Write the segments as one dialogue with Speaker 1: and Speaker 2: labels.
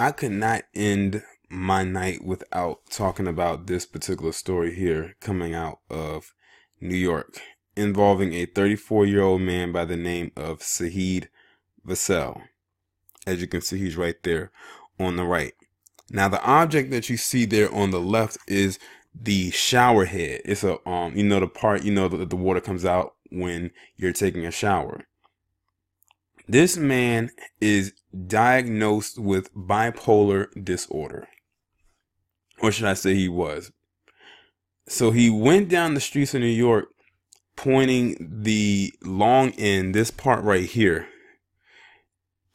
Speaker 1: I could not end my night without talking about this particular story here coming out of New York involving a 34-year-old man by the name of Saheed Vassell. As you can see, he's right there on the right. Now, the object that you see there on the left is the shower head. It's a, the part, that the water comes out when you're taking a shower. This man is diagnosed with bipolar disorder. Or should I say he was? So he went down the streets of New York pointing the long end, this part right here,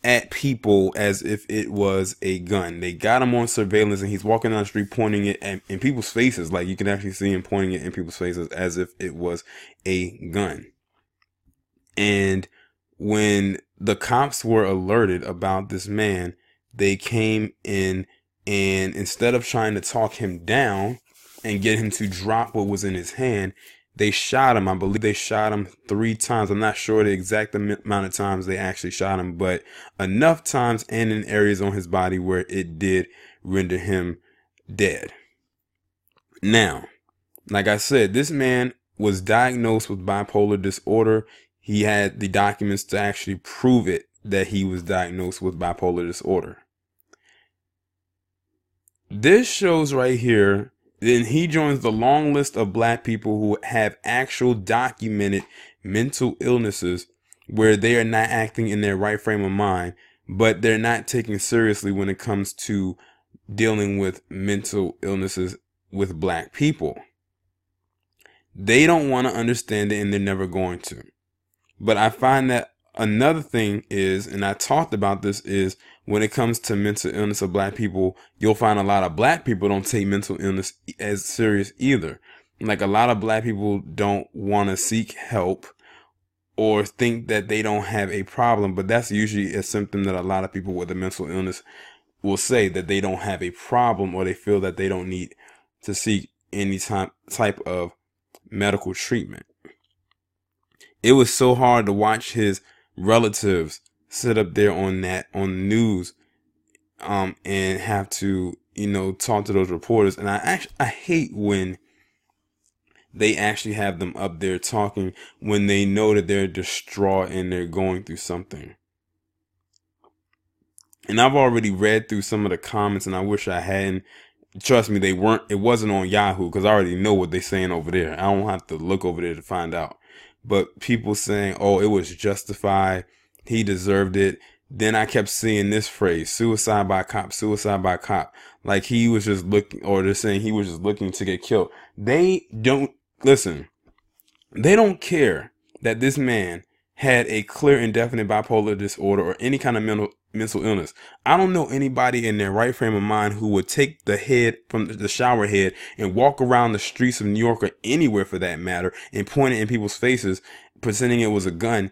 Speaker 1: at people as if it was a gun. They got him on surveillance and he's walking down the street pointing it in people's faces. Like you can actually see him pointing it in people's faces as if it was a gun. And when the cops were alerted about this man, they came in and instead of trying to talk him down and get him to drop what was in his hand, they shot him. I believe they shot him 3 times. I'm not sure the exact amount of times they actually shot him, but enough times and in areas on his body where it did render him dead. Now, like I said, this man was diagnosed with bipolar disorder. He had the documents to actually prove it, that he was diagnosed with bipolar disorder. This shows right here, then he joins the long list of black people who have actual documented mental illnesses where they are not acting in their right frame of mind, but they're not taken seriously when it comes to dealing with mental illnesses with black people. They don't want to understand it and they're never going to. But I find that another thing is, and I talked about this, is when it comes to mental illness of black people, you'll find a lot of black people don't take mental illness as serious either. Like a lot of black people don't want to seek help or think that they don't have a problem. But that's usually a symptom that a lot of people with a mental illness will say, that they don't have a problem or they feel that they don't need to seek any type of medical treatment. It was so hard to watch his relatives sit up there on the news, and have to, talk to those reporters. And I hate when they actually have them up there talking when they know that they're distraught and they're going through something. And I've already read through some of the comments and I wish I hadn't. Trust me, it wasn't on Yahoo because I already know what they're saying over there. I don't have to look over there to find out. But people saying, oh, it was justified, he deserved it. Then I kept seeing this phrase, suicide by cop, suicide by cop. Like he was just looking, or they're saying he was just looking to get killed. They don't, listen, they don't care that this man had a clear and definite bipolar disorder or any kind of mental illness. I don't know anybody in their right frame of mind who would take the head from the shower head and walk around the streets of New York or anywhere for that matter and point it in people's faces, pretending it was a gun,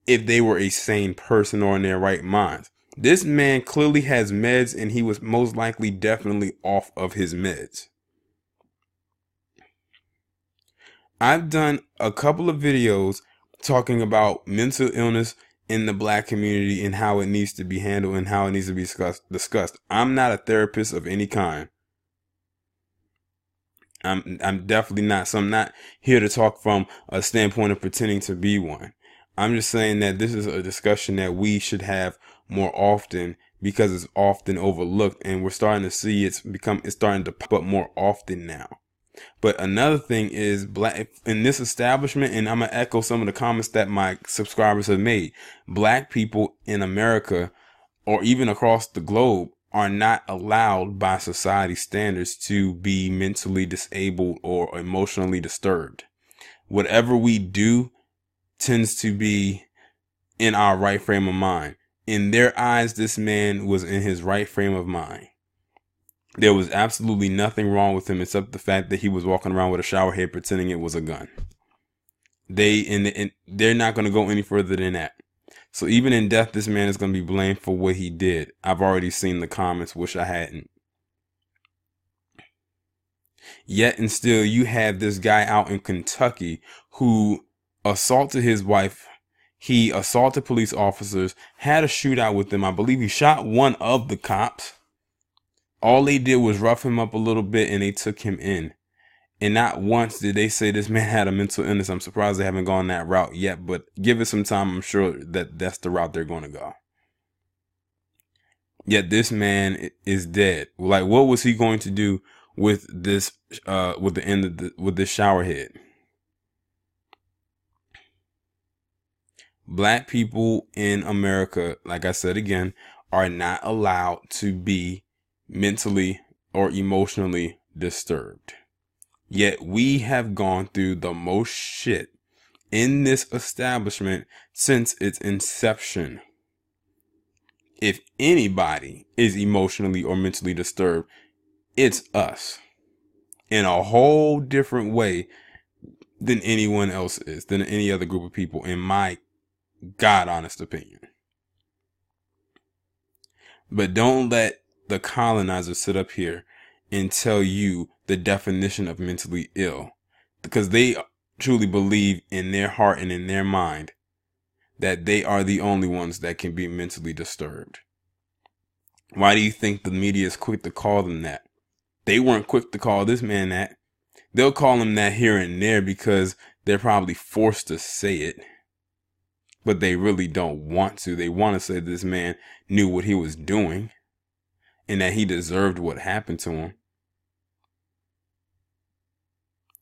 Speaker 1: if they were a sane person or in their right minds. This man clearly has meds and he was most likely definitely off of his meds. I've done a couple of videos talking about mental illness in the black community and how it needs to be handled and how it needs to be discussed. I'm not a therapist of any kind. I'm definitely not. So I'm not here to talk from a standpoint of pretending to be one. I'm just saying that this is a discussion that we should have more often because it's often overlooked and we're starting to see it's starting to pop up more often now. But another thing is, black in this establishment, and I'm going to echo some of the comments that my subscribers have made, black people in America or even across the globe are not allowed by society standards to be mentally disabled or emotionally disturbed. Whatever we do tends to be in our right frame of mind. In their eyes, this man was in his right frame of mind. There was absolutely nothing wrong with him except the fact that he was walking around with a shower head pretending it was a gun. They're not going to go any further than that. So even in death, this man is going to be blamed for what he did. I've already seen the comments, wish I hadn't. Yet and still, you have this guy out in Kentucky who assaulted his wife. He assaulted police officers, had a shootout with them. I believe he shot one of the cops. All they did was rough him up a little bit and they took him in. And not once did they say this man had a mental illness. I'm surprised they haven't gone that route yet, but give it some time. I'm sure that that's the route they're going to go. Yet this man is dead. Like, what was he going to do with this, with the end of with this shower head? Black people in America, like I said again, are not allowed to be mentally or emotionally disturbed. Yet we have gone through the most shit in this establishment since its inception. If anybody is emotionally or mentally disturbed, it's us, in a whole different way than anyone else is, than any other group of people, in my God honest opinion. But don't let the colonizers sit up here and tell you the definition of mentally ill, because they truly believe in their heart and in their mind that they are the only ones that can be mentally disturbed. Why do you think the media is quick to call them that? They weren't quick to call this man that. They'll call him that here and there because they're probably forced to say it, but they really don't want to. They want to say this man knew what he was doing and that he deserved what happened to him.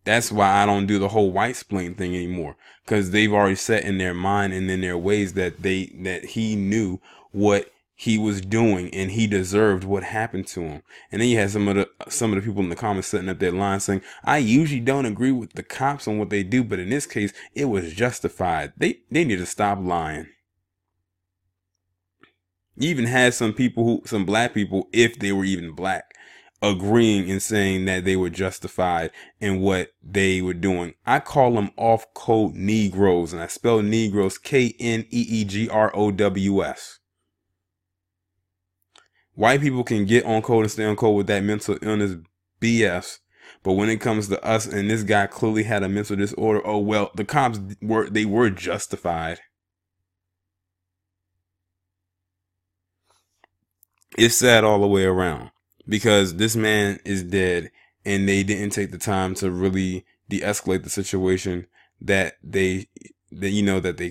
Speaker 1: That's why I don't do the whole white splaining thing anymore, because they've already set in their mind and in their ways that he knew what he was doing and he deserved what happened to him. And then you had some of the people in the comments setting up their line saying, I usually don't agree with the cops on what they do, but in this case it was justified. They need to stop lying. You even had some black people, if they were even black, agreeing and saying that they were justified in what they were doing. I call them off-code Negroes, and I spell Negroes K-N-E-E-G-R-O-W-S. White people can get on code and stay on code with that mental illness BS, but when it comes to us, and this guy clearly had a mental disorder, oh well, the cops were justified. It's sad all the way around, because this man is dead and they didn't take the time to really de-escalate the situation that they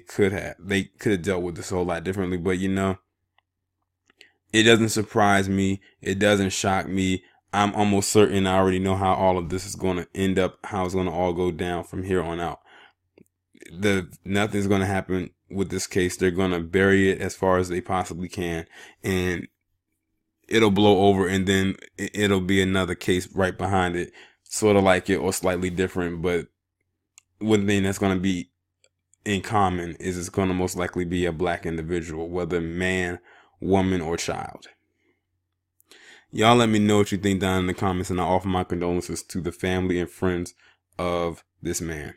Speaker 1: could have. They could have dealt with this a whole lot differently, but it doesn't surprise me. It doesn't shock me. I'm almost certain I already know how all of this is going to end up, how it's going to all go down from here on out. Nothing's going to happen with this case. They're going to bury it as far as they possibly can, and it'll blow over, and then it'll be another case right behind it, sort of like it or slightly different. But one thing that's going to be in common is it's going to most likely be a black individual, whether man, woman, or child. Y'all let me know what you think down in the comments, and I offer my condolences to the family and friends of this man.